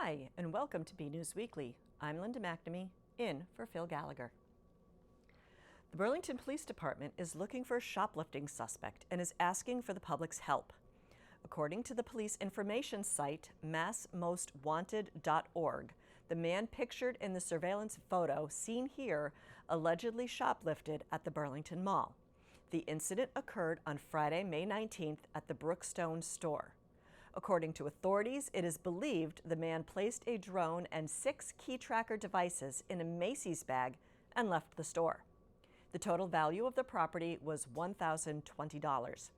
Hi, and welcome to BNEWS Weekly. I'm Linda McNamee, in for Phil Gallagher. The Burlington Police Department is looking for a shoplifting suspect and is asking for the public's help. According to the police information site, massmostwanted.org, the man pictured in the surveillance photo seen here allegedly shoplifted at the Burlington Mall. The incident occurred on Friday, May 19th at the Brookstone store. According to authorities, it is believed the man placed a drone and 6 key tracker devices in a Macy's bag and left the store. The total value of the property was $1,020.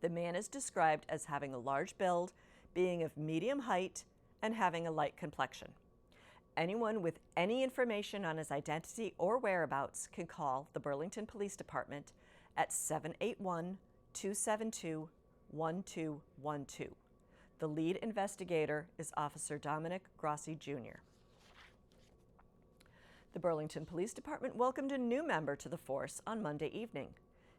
The man is described as having a large build, being of medium height, and having a light complexion. Anyone with any information on his identity or whereabouts can call the Burlington Police Department at 781-272-1212. The lead investigator is Officer Dominic Grossi Jr. The Burlington Police Department welcomed a new member to the force on Monday evening.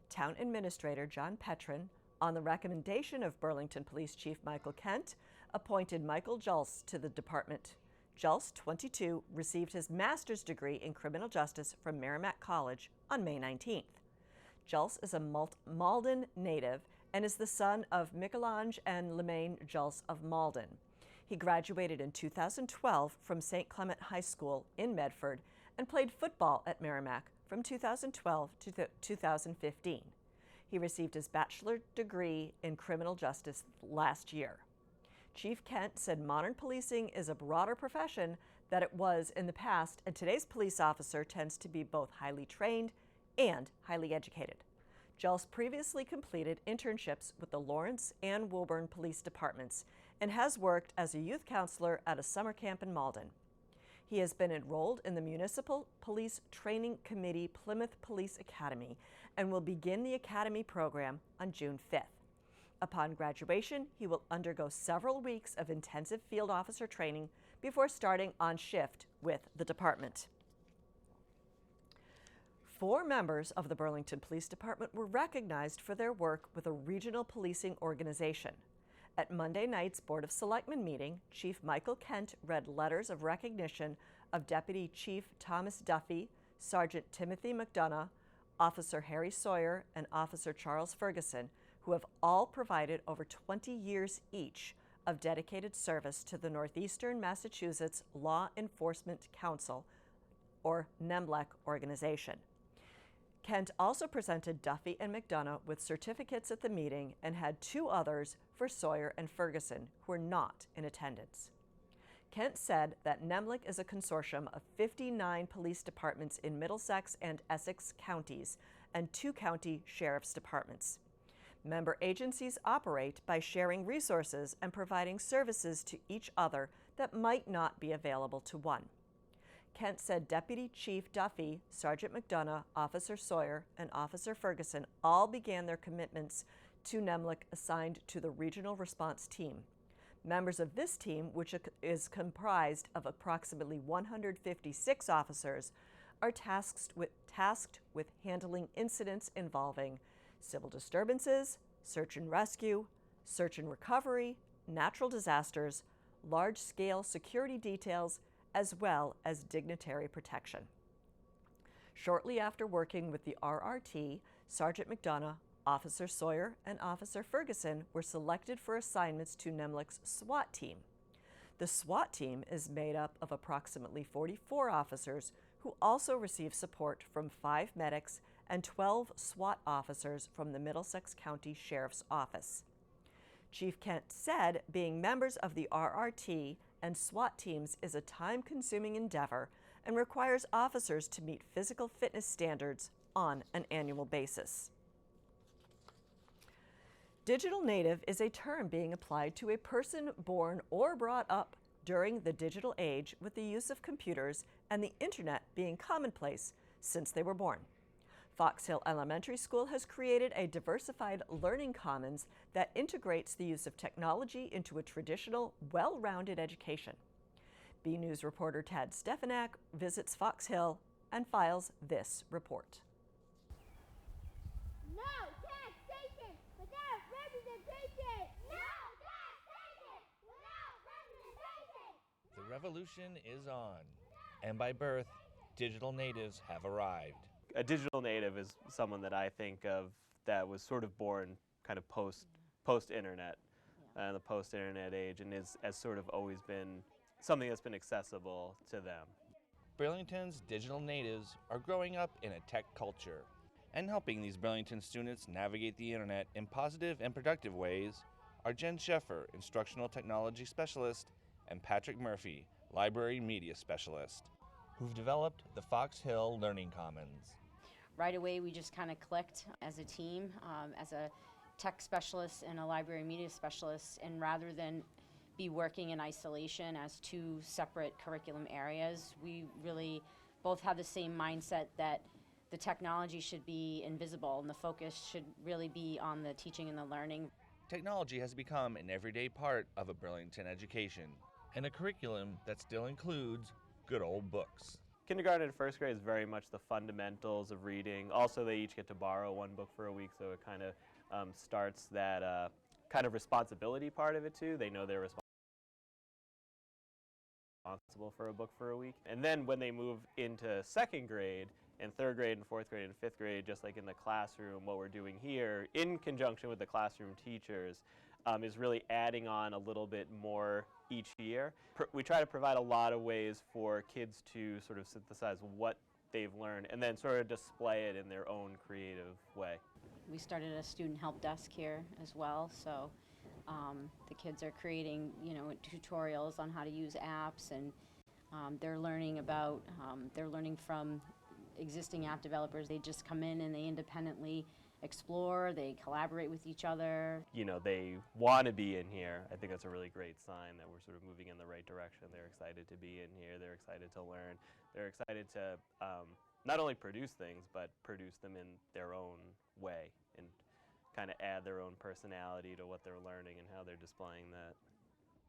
Town Administrator John Petrin, on the recommendation of Burlington Police Chief Michael Kent, appointed Michael Julse to the department. Julse, 22, received his master's degree in criminal justice from Merrimack College on May 19th. Julse is a Malden native and is the son of Michelange and Lemaine Julse of Malden. He graduated in 2012 from St. Clement High School in Medford and played football at Merrimack from 2012 to 2015. He received his bachelor's degree in criminal justice last year. Chief Kent said modern policing is a broader profession than it was in the past, and today's police officer tends to be both highly trained and highly educated. Julse previously completed internships with the Lawrence and Woburn police departments and has worked as a youth counselor at a summer camp in Malden. He has been enrolled in the Municipal Police Training Committee Plymouth Police Academy and will begin the academy program on June 5th. Upon graduation, he will undergo several weeks of intensive field officer training before starting on shift with the department. 4 members of the Burlington Police Department were recognized for their work with a regional policing organization. At Monday night's Board of Selectmen meeting, Chief Michael Kent read letters of recognition of Deputy Chief Thomas Duffy, Sergeant Timothy McDonough, Officer Harry Sawyer, and Officer Charles Ferguson, who have all provided over 20 years each of dedicated service to the Northeastern Massachusetts Law Enforcement Council, or NEMLEC organization. Kent also presented Duffy and McDonough with certificates at the meeting and had 2 others for Sawyer and Ferguson who were not in attendance. Kent said that NEMLEC is a consortium of 59 police departments in Middlesex and Essex counties and 2 county sheriff's departments. Member agencies operate by sharing resources and providing services to each other that might not be available to one. Kent said Deputy Chief Duffy, Sergeant McDonough, Officer Sawyer, and Officer Ferguson all began their commitments to NEMLEC assigned to the Regional Response Team. Members of this team, which is comprised of approximately 156 officers, are tasked with handling incidents involving civil disturbances, search and rescue, search and recovery, natural disasters, large-scale security details, as well as dignitary protection. Shortly after working with the RRT, Sergeant McDonough, Officer Sawyer, and Officer Ferguson were selected for assignments to NEMLEC's SWAT team. The SWAT team is made up of approximately 44 officers who also receive support from 5 medics and 12 SWAT officers from the Middlesex County Sheriff's Office. Chief Kent said being members of the RRT and SWAT teams is a time-consuming endeavor and requires officers to meet physical fitness standards on an annual basis. Digital native is a term being applied to a person born or brought up during the digital age with the use of computers and the internet being commonplace since they were born. Fox Hill Elementary School has created a diversified learning commons that integrates the use of technology into a traditional, well-rounded education. BNews reporter Tad Stefanak visits Fox Hill and files this report. No taxation without representation! No taxation without representation! revolution is on, and by birth, digital natives have arrived. A digital native is someone that I think of that was sort of born kind of post-internet, the post-internet age, and has sort of always been something that's been accessible to them. Burlington's digital natives are growing up in a tech culture, and helping these Burlington students navigate the internet in positive and productive ways are Jen Sheffer, Instructional Technology Specialist, and Patrick Murphy, Library Media Specialist, who've developed the Fox Hill Learning Commons. Right away, we just kind of clicked as a team, as a tech specialist and a library media specialist, and rather than be working in isolation as two separate curriculum areas, we really both have the same mindset that the technology should be invisible and the focus should really be on the teaching and the learning. Technology has become an everyday part of a Burlington education, and a curriculum that still includes good old books. Kindergarten and first grade is very much the fundamentals of reading. Also, they each get to borrow one book for a week, so it kind of starts that kind of responsibility part of it too. They know they're responsible for a book for a week. And then when they move into second grade and third grade and fourth grade and fifth grade, just like in the classroom, what we're doing here in conjunction with the classroom teachers is really adding on a little bit more each year. We try to provide a lot of ways for kids to sort of synthesize what they've learned and then sort of display it in their own creative way. We started a student help desk here as well, so the kids are creating, tutorials on how to use apps, and they're learning from existing app developers. They just come in and they independently explore, they collaborate with each other. They want to be in here. I think that's a really great sign that we're sort of moving in the right direction. They're excited to be in here. They're excited to learn. They're excited to not only produce things, but produce them in their own way and kind of add their own personality to what they're learning and how they're displaying that.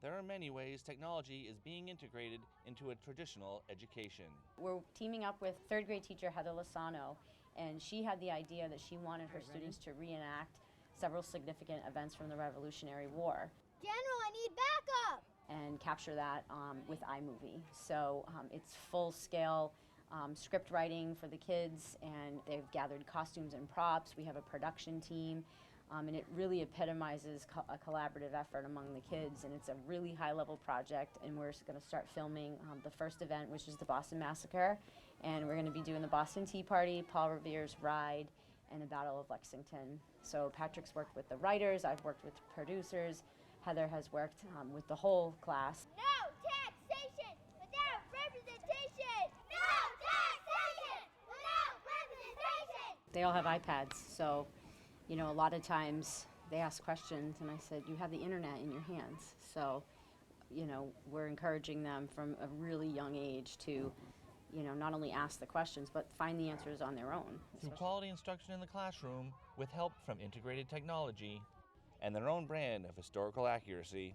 There are many ways technology is being integrated into a traditional education. We're teaming up with third grade teacher Heather Lasano, and she had the idea that she wanted her students to reenact several significant events from the Revolutionary War. General, I need backup! And capture that with iMovie. So it's full-scale script writing for the kids, and they've gathered costumes and props. We have a production team, and it really epitomizes a collaborative effort among the kids, and it's a really high-level project, and we're going to start filming the first event, which is the Boston Massacre, and we're going to be doing the Boston Tea Party, Paul Revere's Ride, and the Battle of Lexington. So Patrick's worked with the writers, I've worked with producers, Heather has worked with the whole class. No taxation without representation! No taxation without representation! They all have iPads, so a lot of times they ask questions, and I said, you have the internet in your hands. So, we're encouraging them from a really young age to, not only ask the questions, but find the answers on their own. Through quality instruction in the classroom, with help from integrated technology, and their own brand of historical accuracy,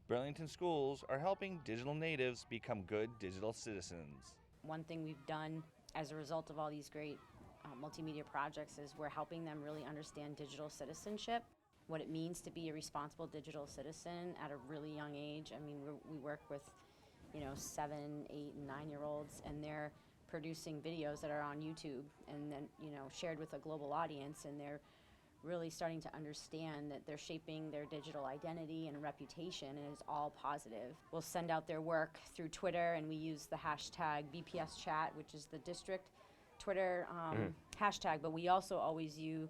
Burlington schools are helping digital natives become good digital citizens. One thing we've done as a result of all these great multimedia projects is we're helping them really understand digital citizenship, what it means to be a responsible digital citizen at a really young age. I mean, we work with 7, 8, and 9-year-olds, and they're producing videos that are on YouTube and then shared with a global audience, and they're really starting to understand that they're shaping their digital identity and reputation, and it's all positive. We'll send out their work through Twitter, and we use the hashtag BPS Chat, which is the district Twitter hashtag, but we also always use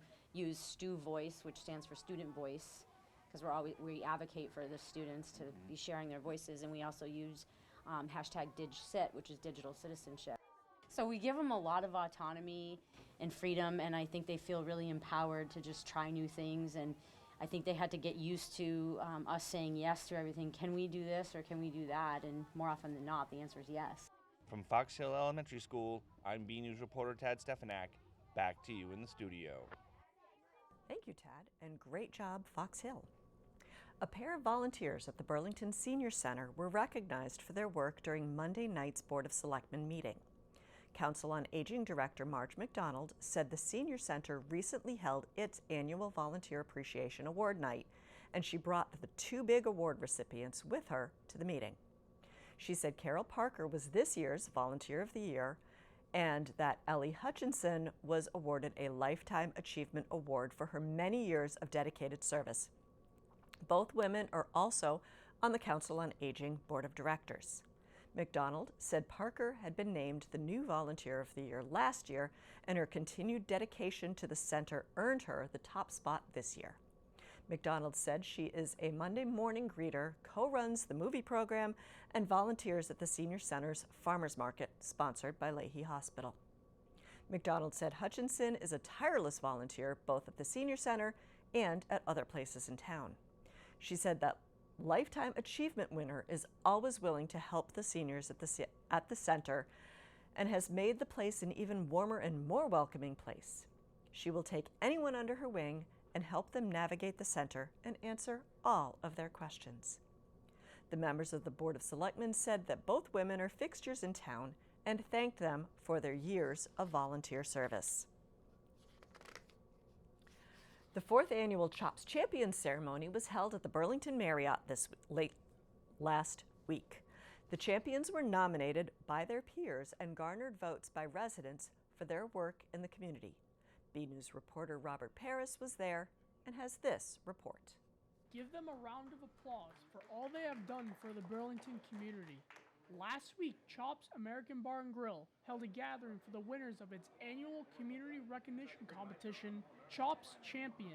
Stu Voice, which stands for Student Voice, because we advocate for the students to be sharing their voices, and we also use hashtag DigCit, which is digital citizenship. So we give them a lot of autonomy and freedom, and I think they feel really empowered to just try new things, and I think they had to get used to us saying yes to everything. Can we do this or can we do that? And more often than not, the answer is yes. From Fox Hill Elementary School, I'm BNEWS reporter Tad Stefanak. Back to you in the studio. Thank you, Tad, and great job, Fox Hill. A pair of volunteers at the Burlington Senior Center were recognized for their work during Monday night's Board of Selectmen meeting. Council on Aging Director Marge McDonald said the Senior Center recently held its annual Volunteer Appreciation Award night, and she brought the 2 big award recipients with her to the meeting. She said Carol Parker was this year's Volunteer of the Year and that Ellie Hutchinson was awarded a Lifetime Achievement Award for her many years of dedicated service. Both women are also on the Council on Aging Board of Directors. McDonald said Parker had been named the new Volunteer of the Year last year, and her continued dedication to the center earned her the top spot this year. McDonald said she is a Monday morning greeter, co-runs the movie program, and volunteers at the Senior Center's Farmers Market, sponsored by Leahy Hospital. McDonald said Hutchinson is a tireless volunteer both at the Senior Center and at other places in town. She said that Lifetime Achievement winner is always willing to help the seniors at the center and has made the place an even warmer and more welcoming place. She will take anyone under her wing and help them navigate the center and answer all of their questions. The members of the Board of Selectmen said that both women are fixtures in town and thanked them for their years of volunteer service. The 4th annual CHOPS Champions ceremony was held at the Burlington Marriott last week. The champions were nominated by their peers and garnered votes by residents for their work in the community. BNEWS reporter Robert Paris was there and has this report. Give them a round of applause for all they have done for the Burlington community. Last week, CHOPS American Bar and Grill held a gathering for the winners of its annual community recognition competition, CHOPS Champions.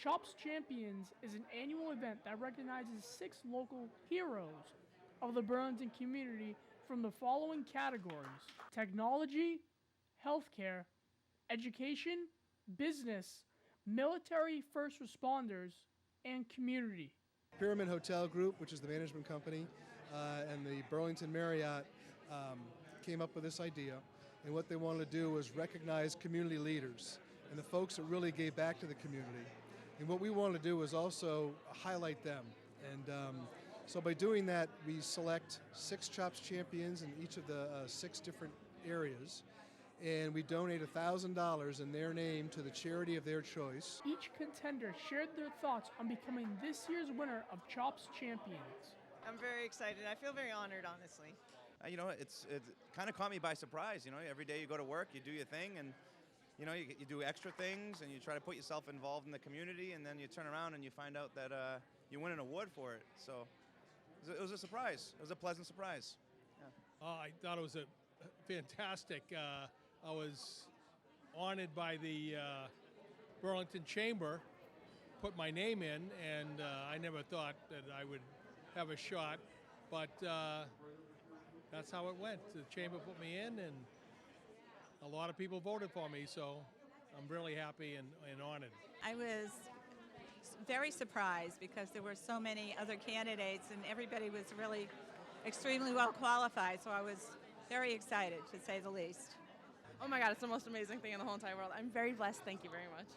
CHOPS Champions is an annual event that recognizes 6 local heroes of the Burlington community from the following categories: technology, healthcare, education, business, military first responders, and community. Pyramid Hotel Group, which is the management company, and the Burlington Marriott came up with this idea, and what they wanted to do was recognize community leaders and the folks that really gave back to the community. And what we wanted to do was also highlight them. And so by doing that, we select 6 CHOPS champions in each of the 6 different areas, and we donate $1,000 in their name to the charity of their choice. Each contender shared their thoughts on becoming this year's winner of CHOPS Champions. I'm very excited. I feel very honored, honestly. It kind of caught me by surprise. Every day you go to work, you do your thing, and you do extra things, and you try to put yourself involved in the community, and then you turn around and you find out that you win an award for it. So it was a surprise. It was a pleasant surprise. Yeah. I thought it was a fantastic. I was honored by the Burlington Chamber, put my name in, and I never thought that I would have a shot, but that's how it went. The Chamber put me in, and a lot of people voted for me, so I'm really happy and honored. I was very surprised because there were so many other candidates, and everybody was really extremely well qualified, so I was very excited, to say the least. Oh my God, it's the most amazing thing in the whole entire world. I'm very blessed. Thank you very much.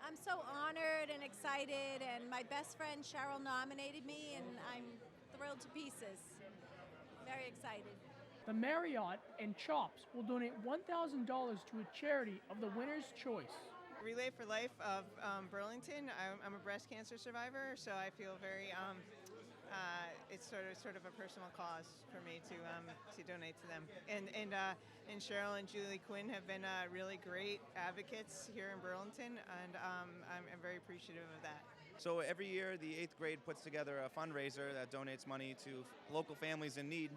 I'm so honored and excited, and my best friend Cheryl nominated me, and I'm thrilled to pieces. Very excited. The Marriott and CHOPS will donate $1,000 to a charity of the winner's choice. Relay for Life of Burlington. I'm a breast cancer survivor, so I feel very it's sort of a personal cause for me to donate to them. And Cheryl and Julie Quinn have been really great advocates here in Burlington, and I'm very appreciative of that. So every year, the 8th grade puts together a fundraiser that donates money to local families in need.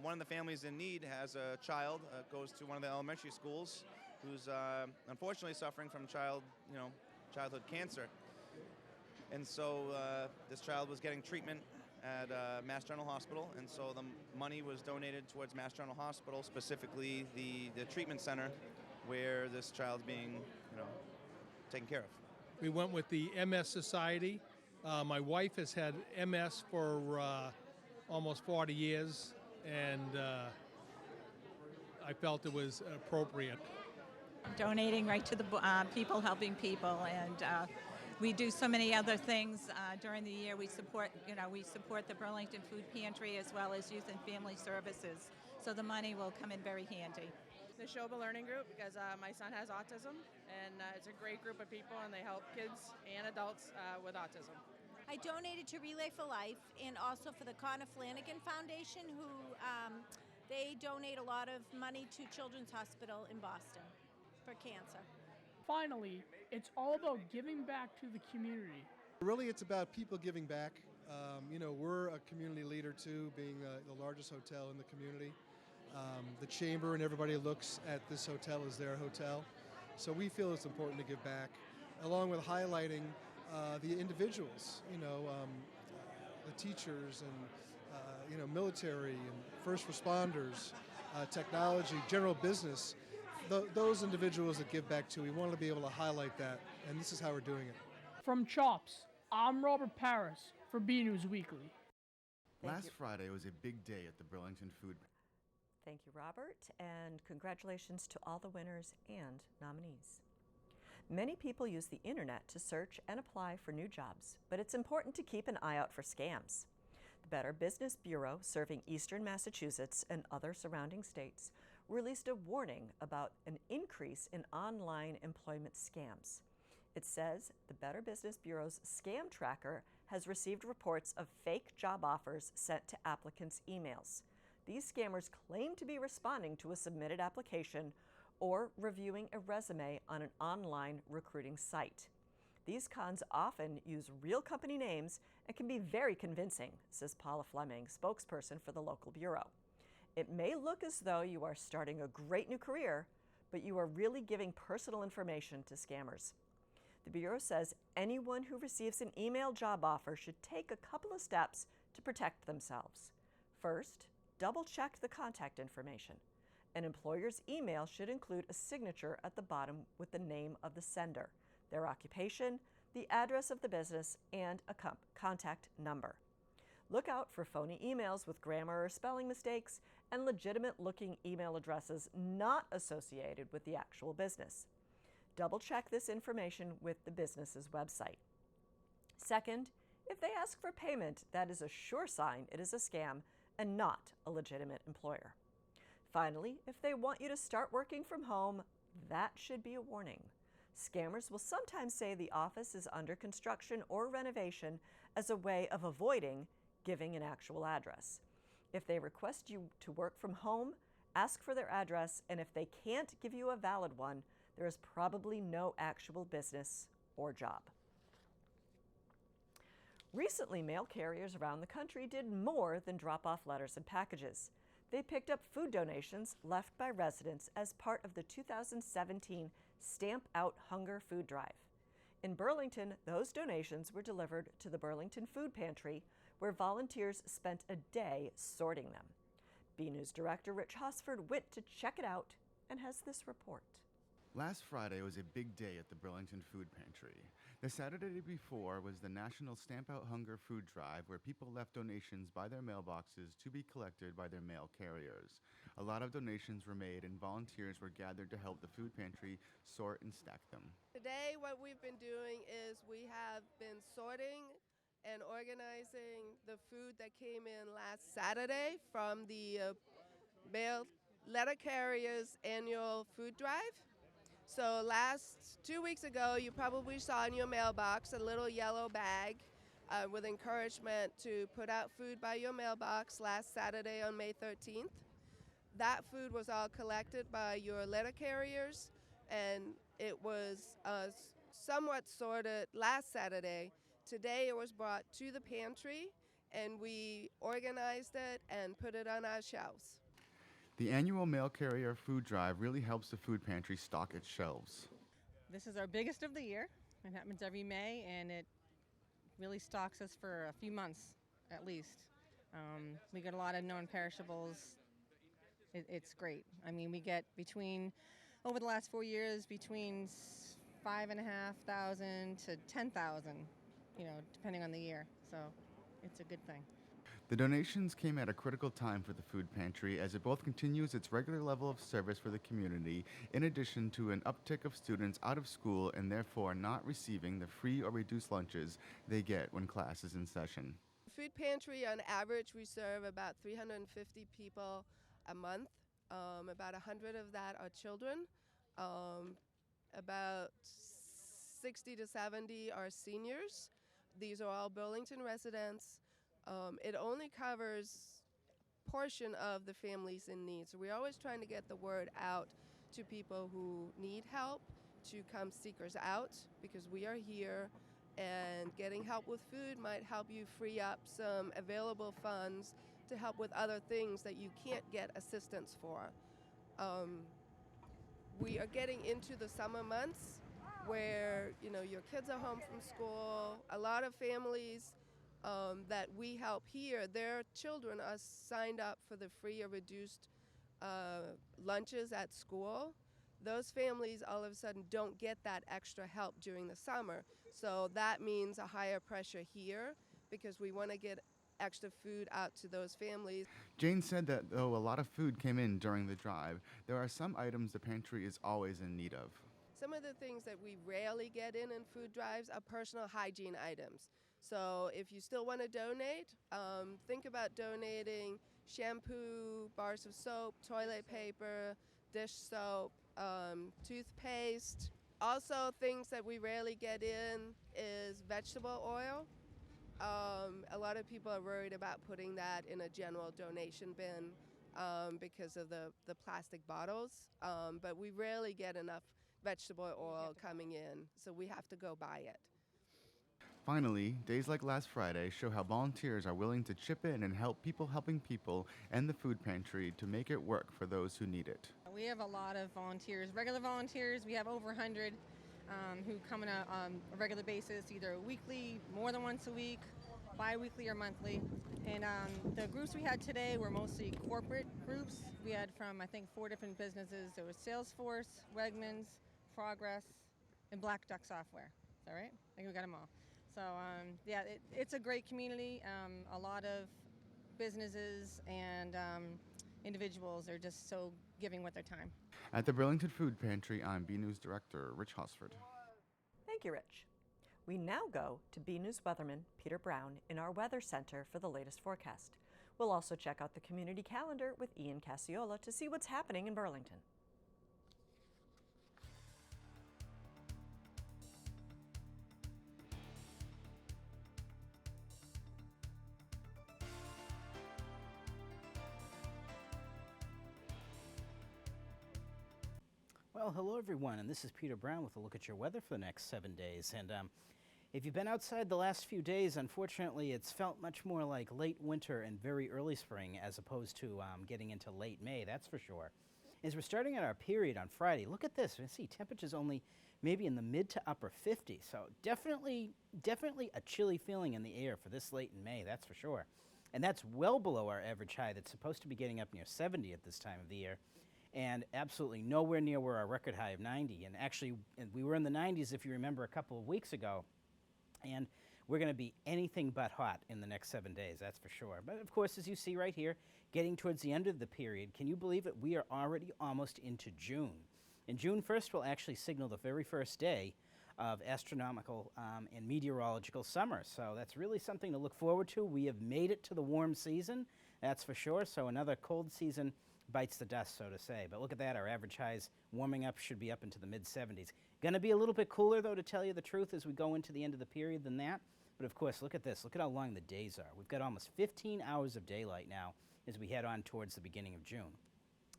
One of the families in need has a child, goes to one of the elementary schools, who's unfortunately suffering from childhood cancer. And so this child was getting treatment at Mass General Hospital, and so the money was donated towards Mass General Hospital, specifically the treatment center where this child's being taken care of. We went with the MS Society. My wife has had MS for almost 40 years, and I felt it was appropriate. Donating right to the people, helping people, and we do so many other things during the year. We support the Burlington Food Pantry as well as Youth and Family Services, so the money will come in very handy. The Shoba Learning Group, because my son has autism, and it's a great group of people, and they help kids and adults with autism. I donated to Relay for Life and also for the Connor Flanagan Foundation, who they donate a lot of money to Children's Hospital in Boston for cancer. Finally, it's all about giving back to the community. Really, it's about people giving back. We're a community leader too, being the largest hotel in the community. The Chamber and everybody looks at this hotel as their hotel. So we feel it's important to give back, along with highlighting the individuals, the teachers and, military and first responders, technology, general business. Those individuals that give back too, we want to be able to highlight that, and this is how we're doing it. From CHOPS, I'm Robert Paris for BNEWS Weekly. Last Friday was a big day at the Burlington Food. Thank you, Robert, and congratulations to all the winners and nominees. Many people use the internet to search and apply for new jobs, but it's important to keep an eye out for scams. The Better Business Bureau, serving eastern Massachusetts and other surrounding states, released a warning about an increase in online employment scams. It says the Better Business Bureau's scam tracker has received reports of fake job offers sent to applicants' emails. These scammers claim to be responding to a submitted application or reviewing a resume on an online recruiting site. These cons often use real company names and can be very convincing, says Paula Fleming, spokesperson for the local bureau. It may look as though you are starting a great new career, but you are really giving personal information to scammers. The Bureau says anyone who receives an email job offer should take a couple of steps to protect themselves. First, double-check the contact information. An employer's email should include a signature at the bottom with the name of the sender, their occupation, the address of the business, and a contact number. Look out for phony emails with grammar or spelling mistakes and legitimate-looking email addresses not associated with the actual business. Double-check this information with the business's website. Second, if they ask for payment, that is a sure sign it is a scam and not a legitimate employer. Finally, if they want you to start working from home, that should be a warning. Scammers will sometimes say the office is under construction or renovation as a way of avoiding giving an actual address. If they request you to work from home, ask for their address, and if they can't give you a valid one, there is probably no actual business or job. Recently, mail carriers around the country did more than drop off letters and packages. They picked up food donations left by residents as part of the 2017 Stamp Out Hunger Food Drive. In Burlington, those donations were delivered to the Burlington Food Pantry, where volunteers spent a day sorting them. BNews director Rich Hosford went to check it out and has this report. Last Friday was a big day at the Burlington Food Pantry. The Saturday before was the National Stamp Out Hunger Food Drive, where people left donations by their mailboxes to be collected by their mail carriers. A lot of donations were made and volunteers were gathered to help the food pantry sort and stack them. Today what we've been doing is we have been sorting and organizing the food that came in last Saturday from the mail letter carriers annual food drive. So 2 weeks ago, you probably saw in your mailbox a little yellow bag with encouragement to put out food by your mailbox last Saturday on May 13th. That food was all collected by your letter carriers, and it was somewhat sorted last Saturday. Today it was brought to the pantry, and we organized it and put it on our shelves. The annual mail carrier food drive really helps the food pantry stock its shelves. This is our biggest of the year. It happens every May, and it really stocks us for a few months at least. We get a lot of non-perishables. It's great. I mean, we get over the last 4 years, between 5,500 to 10,000, depending on the year. So it's a good thing. The donations came at a critical time for the food pantry as it both continues its regular level of service for the community in addition to an uptick of students out of school and therefore not receiving the free or reduced lunches they get when class is in session. Food pantry, on average, we serve about 350 people a month. About 100 of that are children. About 60 to 70 are seniors. These are all Burlington residents. It only covers portion of the families in need. So we're always trying to get the word out to people who need help to come seek us out, because we are here, and getting help with food might help you free up some available funds to help with other things that you can't get assistance for. We are getting into the summer months where, you know, your kids are home from school. A lot of families that we help here, their children are signed up for the free or reduced lunches at school. Those families all of a sudden don't get that extra help during the summer. So that means a higher pressure here, because we want to get extra food out to those families. Jane said that though a lot of food came in during the drive, there are some items the pantry is always in need of. Some of the things that we rarely get in food drives are personal hygiene items. So if you still want to donate, think about donating shampoo, bars of soap, toilet paper, dish soap, toothpaste. Also, things that we rarely get in is vegetable oil. A lot of people are worried about putting that in a general donation bin because of the plastic bottles, but we rarely get enough vegetable oil coming in, so we have to go buy it. Finally, days like last Friday show how volunteers are willing to chip in and help people helping people and the food pantry to make it work for those who need it. We have a lot of volunteers, regular volunteers. We have over 100 who come on a regular basis, either weekly, more than once a week, bi-weekly or monthly. And the groups we had today were mostly corporate groups. We had from, I think, 4 different businesses. There was Salesforce, Wegmans, Progress, and Black Duck Software. Is that right? I think we got them all. So yeah, it's a great community. A lot of businesses and individuals are just so giving with their time. At the Burlington Food Pantry, I'm BNEWS Director Rich Hosford. Thank you, Rich. We now go to BNews weatherman Peter Brown in our Weather Center for the latest forecast. We'll also check out the community calendar with Ian Casiola to see what's happening in Burlington. Well, hello everyone, and this is Peter Brown with a look at your weather for the next 7 days. And if you've been outside the last few days, unfortunately, it's felt much more like late winter and very early spring as opposed to getting into late May, that's for sure. As we're starting at our period on Friday, look at this. You see temperatures only maybe in the mid to upper 50s, so definitely a chilly feeling in the air for this late in May, that's for sure. And that's well below our average high that's supposed to be getting up near 70 at this time of the year. And absolutely nowhere near where our record high of 90. And actually, we were in the 90s, if you remember, a couple of weeks ago. And we're going to be anything but hot in the next 7 days, that's for sure. But of course, as you see right here, getting towards the end of the period, can you believe it? We are already almost into June. And June 1st will actually signal the very first day of astronomical and meteorological summer. So that's really something to look forward to. We have made it to the warm season, that's for sure. So another cold season bites the dust, so to say. But look at that, our average highs warming up should be up into the mid-70s. Going to be a little bit cooler, though, to tell you the truth, as we go into the end of the period than that. But of course, look at this. Look at how long the days are. We've got almost 15 hours of daylight now as we head on towards the beginning of June.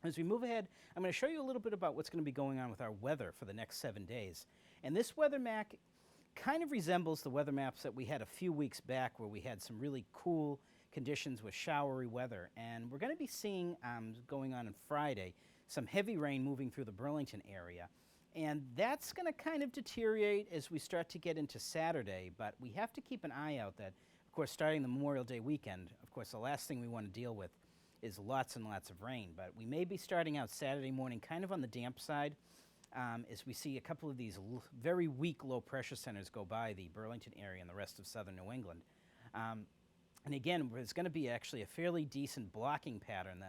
As we move ahead, I'm going to show you a little bit about what's going to be going on with our weather for the next 7 days. And this weather map kind of resembles the weather maps that we had a few weeks back, where we had some really cool conditions with showery weather. And we're going to be seeing, going on Friday, some heavy rain moving through the Burlington area. And that's going to kind of deteriorate as we start to get into Saturday, but we have to keep an eye out that, of course, starting the Memorial Day weekend, of course, the last thing we want to deal with is lots and lots of rain. But we may be starting out Saturday morning kind of on the damp side as we see a couple of these very weak low pressure centers go by the Burlington area and the rest of southern New England. And again, there's going to be actually a fairly decent blocking pattern,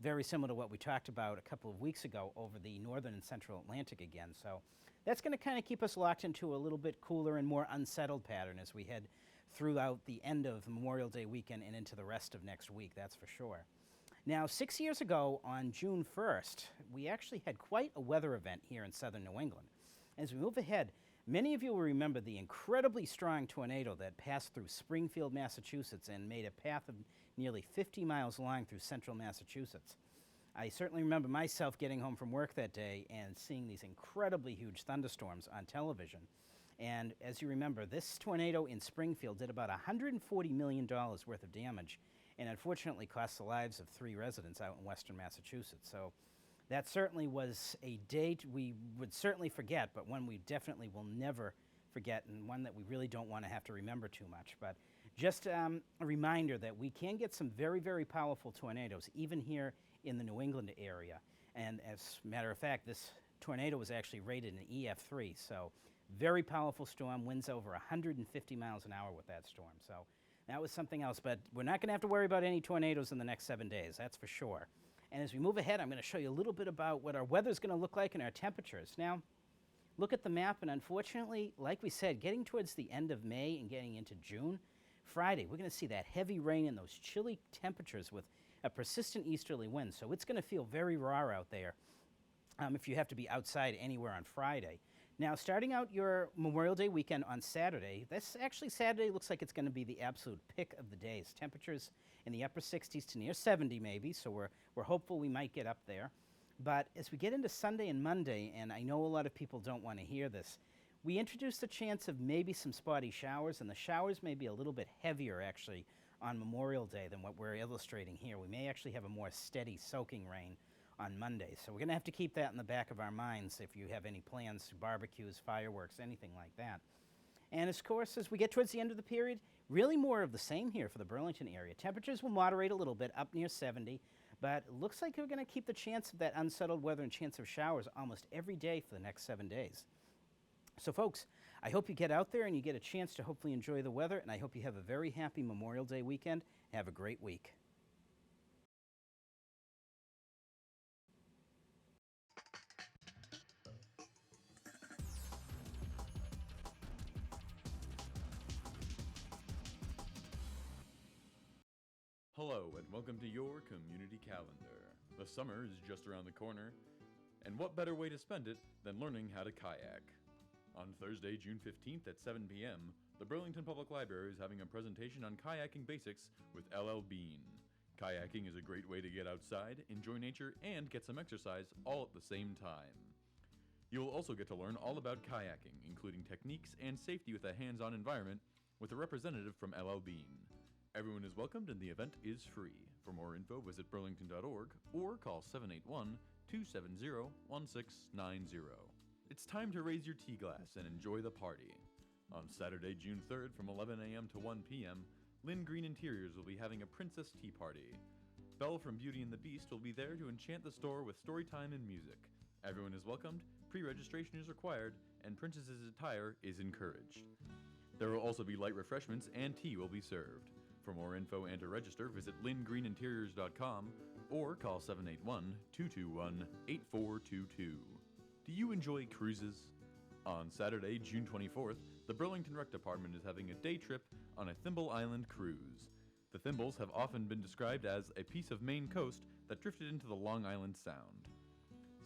very similar to what we talked about a couple of weeks ago over the northern and central Atlantic again. So that's going to kind of keep us locked into a little bit cooler and more unsettled pattern as we head throughout the end of Memorial Day weekend and into the rest of next week, that's for sure. Now, 6 years ago on June 1st, we actually had quite a weather event here in southern New England. As we move ahead, Many of you will remember the incredibly strong tornado that passed through Springfield, Massachusetts and made a path of nearly 50 miles long through central Massachusetts. I certainly remember myself getting home from work that day and seeing these incredibly huge thunderstorms on television. And as you remember, this tornado in Springfield did about $140 million worth of damage and unfortunately cost the lives of 3 residents out in western Massachusetts. So that certainly was a date we would certainly forget, but one we definitely will never forget, and one that we really don't want to have to remember too much. But just a reminder that we can get some very, very powerful tornadoes, even here in the New England area. And as a matter of fact, this tornado was actually rated an EF3, so very powerful storm, winds over 150 miles an hour with that storm. So that was something else, but we're not going to have to worry about any tornadoes in the next 7 days, that's for sure. And as we move ahead, I'm going to show you a little bit about what our weather's going to look like and our temperatures. Now, look at the map, and unfortunately, like we said, getting towards the end of May and getting into June, Friday, we're going to see that heavy rain and those chilly temperatures with a persistent easterly wind. So it's going to feel very raw out there if you have to be outside anywhere on Friday. Now, starting out your Memorial Day weekend on Saturday, Saturday looks like it's going to be the absolute pick of the days. Temperatures in the upper 60s to near 70 maybe, so we're hopeful we might get up there. But as we get into Sunday and Monday, and I know a lot of people don't want to hear this, we introduced the chance of maybe some spotty showers, and the showers may be a little bit heavier actually on Memorial Day than what we're illustrating here. We may actually have a more steady soaking rain on Monday. So we're going to have to keep that in the back of our minds if you have any plans, barbecues, fireworks, anything like that. And of course, as we get towards the end of the period, really more of the same here for the Burlington area. Temperatures will moderate a little bit, up near 70, but it looks like we're going to keep the chance of that unsettled weather and chance of showers almost every day for the next 7 days. So folks, I hope you get out there and you get a chance to hopefully enjoy the weather, and I hope you have a very happy Memorial Day weekend. Have a great week. Hello and welcome to your community calendar. The summer is just around the corner, and what better way to spend it than learning how to kayak? On Thursday, June 15th at 7 p.m., the Burlington Public Library is having a presentation on kayaking basics with LL Bean. Kayaking is a great way to get outside, enjoy nature, and get some exercise all at the same time. You will also get to learn all about kayaking, including techniques and safety with a hands-on environment with a representative from LL Bean. Everyone is welcomed and the event is free. For more info, visit burlington.org or call 781-270-1690. It's time to raise your tea glass and enjoy the party. On Saturday, June 3rd from 11 a.m. to 1 p.m., Lynn Green Interiors will be having a Princess Tea Party. Belle from Beauty and the Beast will be there to enchant the store with story time and music. Everyone is welcomed, pre-registration is required, and Princess's attire is encouraged. There will also be light refreshments and tea will be served. For more info and to register, visit lynngreeninteriors.com or call 781-221-8422. Do you enjoy cruises? On Saturday, June 24th, the Burlington Rec Department is having a day trip on a Thimble Island cruise. The Thimbles have often been described as a piece of Maine coast that drifted into the Long Island Sound.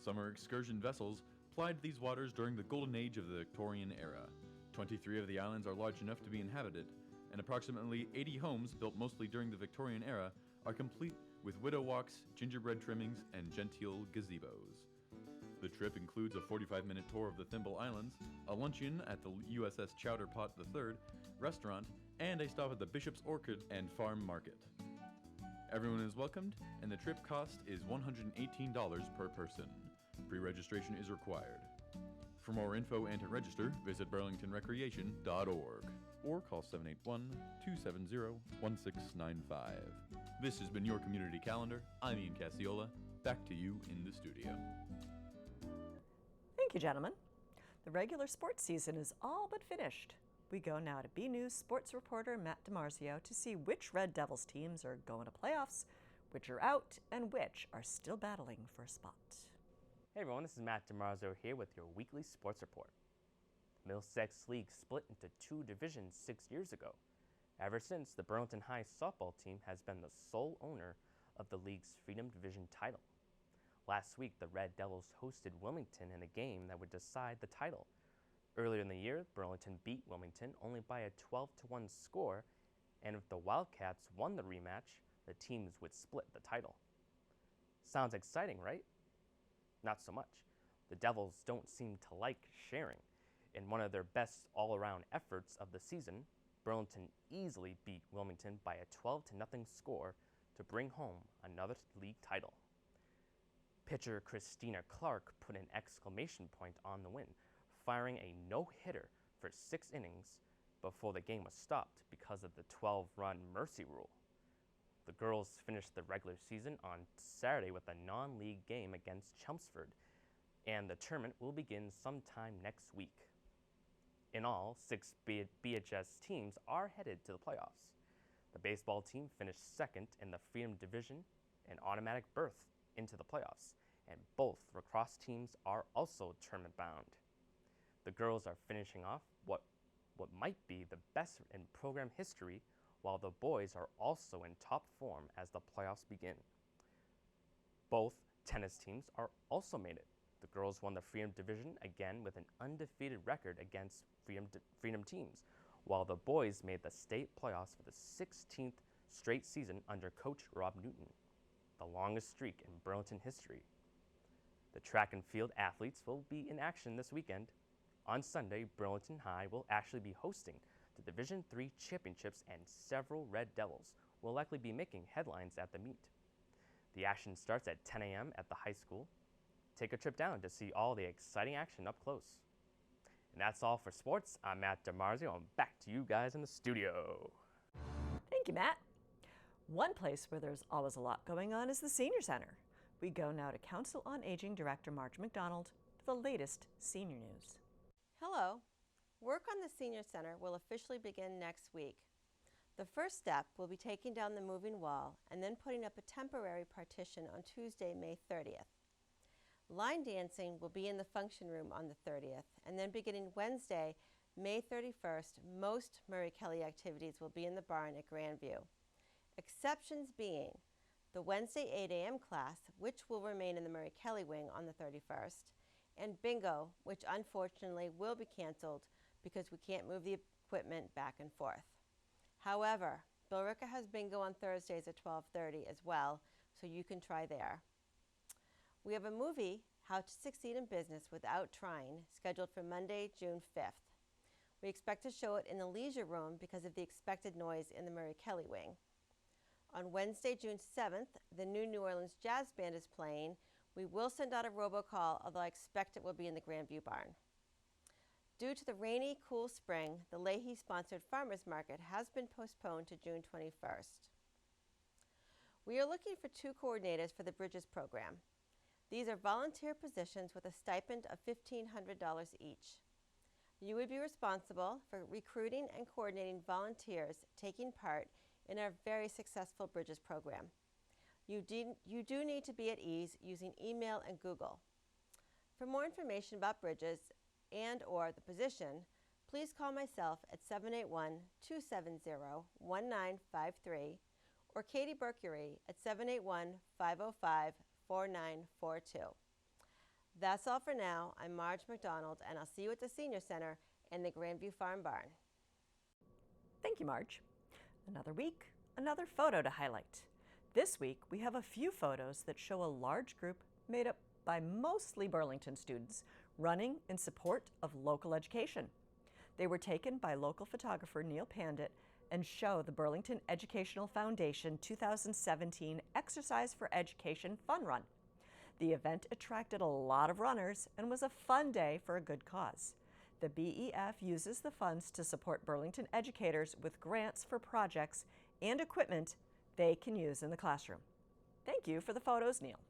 Summer excursion vessels plied these waters during the golden age of the Victorian era. 23 of the islands are large enough to be inhabited, and approximately 80 homes built mostly during the Victorian era are complete with widow walks, gingerbread trimmings, and genteel gazebos. The trip includes a 45-minute tour of the Thimble Islands, a luncheon at the USS Chowderpot III restaurant, and a stop at the Bishop's Orchard and Farm Market. Everyone is welcomed, and the trip cost is $118 per person. Pre-registration is required. For more info and to register, visit burlingtonrecreation.org or call 781-270-1695. This has been your community calendar. I'm Ian Casiola. Back to you in the studio. Thank you, gentlemen. The regular sports season is all but finished. We go now to BNews sports reporter Matt DiMarzio to see which Red Devils teams are going to playoffs, which are out, and which are still battling for a spot. Hey everyone, this is Matt DiMarzio here with your weekly sports report. The Middlesex League split into 2 divisions 6 years ago. Ever since, the Burlington High softball team has been the sole owner of the league's Freedom Division title. Last week, the Red Devils hosted Wilmington in a game that would decide the title. Earlier in the year, Burlington beat Wilmington only by a 12-1 score, and if the Wildcats won the rematch, the teams would split the title. Sounds exciting, right? Not so much. The Devils don't seem to like sharing. In one of their best all-around efforts of the season, Burlington easily beat Wilmington by a 12-0 score to bring home another league title. Pitcher Christina Clark put an exclamation point on the win, firing a no-hitter for 6 innings before the game was stopped because of the 12-run mercy rule. The girls finished the regular season on Saturday with a non-league game against Chelmsford, and the tournament will begin sometime next week. In all, 6 BHS teams are headed to the playoffs. The baseball team finished second in the Freedom Division, an automatic berth into the playoffs, and both lacrosse teams are also tournament bound. The girls are finishing off what might be the best in program history, while the boys are also in top form as the playoffs begin. Both tennis teams are also made it. The girls won the Freedom Division again with an undefeated record against Freedom teams, while the boys made the state playoffs for the 16th straight season under coach Rob Newton, the longest streak in Burlington history. The track and field athletes will be in action this weekend. On Sunday, Burlington High will actually be hosting the Division III championships, and several Red Devils will likely be making headlines at the meet. The action starts at 10 a.m. at the high school. Take a trip down to see all the exciting action up close. And that's all for sports. I'm Matt DiMarzio, and back to you guys in the studio. Thank you, Matt. One place where there's always a lot going on is the Senior Center. We go now to Council on Aging Director Marge McDonald for the latest senior news. Hello. Work on the Senior Center will officially begin next week. The first step will be taking down the moving wall and then putting up a temporary partition on Tuesday, May 30th. Line dancing will be in the function room on the 30th, and then beginning Wednesday, May 31st, most Murray Kelly activities will be in the barn at Grandview. Exceptions being the Wednesday 8 a.m. class, which will remain in the Murray Kelly wing on the 31st, and bingo, which unfortunately will be canceled because we can't move the equipment back and forth. However, Billerica has bingo on Thursdays at 12:30 as well, so you can try there. We have a movie, How to Succeed in Business Without Trying, scheduled for Monday, June 5th. We expect to show it in the leisure room because of the expected noise in the Murray Kelly wing. On Wednesday, June 7th, the New Orleans Jazz Band is playing. We will send out a robocall, although I expect it will be in the Grandview barn. Due to the rainy, cool spring, the Leahy-sponsored farmers market has been postponed to June 21st. We are looking for 2 coordinators for the Bridges program. These are volunteer positions with a stipend of $1,500 each. You would be responsible for recruiting and coordinating volunteers taking part in our very successful Bridges program. You do need to be at ease using email and Google. For more information about Bridges and/or the position, please call myself at 781-270-1953 or Katie Bercury at 781-505-4942. That's all for now. I'm Marge McDonald, and I'll see you at the Senior Center in the Grandview Farm Barn. Thank you, Marge. Another week, another photo to highlight. This week, we have a few photos that show a large group made up by mostly Burlington students running in support of local education. They were taken by local photographer Neil Pandit and show the Burlington Educational Foundation 2017 Exercise for Education Fun Run. The event attracted a lot of runners and was a fun day for a good cause. The BEF uses the funds to support Burlington educators with grants for projects and equipment they can use in the classroom. Thank you for the photos, Neil.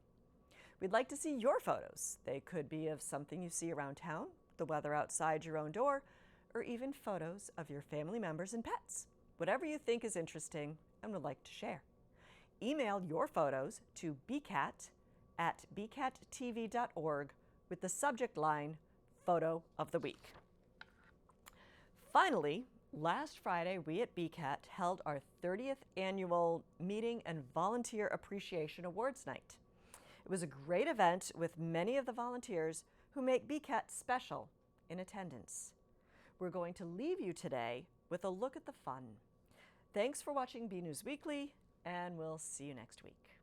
We'd like to see your photos. They could be of something you see around town, the weather outside your own door, or even photos of your family members and pets. Whatever you think is interesting and would like to share. Email your photos to bcat@bcattv.org with the subject line, Photo of the Week. Finally, last Friday, we at BCAT held our 30th annual Meeting and Volunteer Appreciation Awards Night. It was a great event with many of the volunteers who make BCAT special in attendance. We're going to leave you today with a look at the fun. Thanks for watching BNEWS Weekly, and we'll see you next week.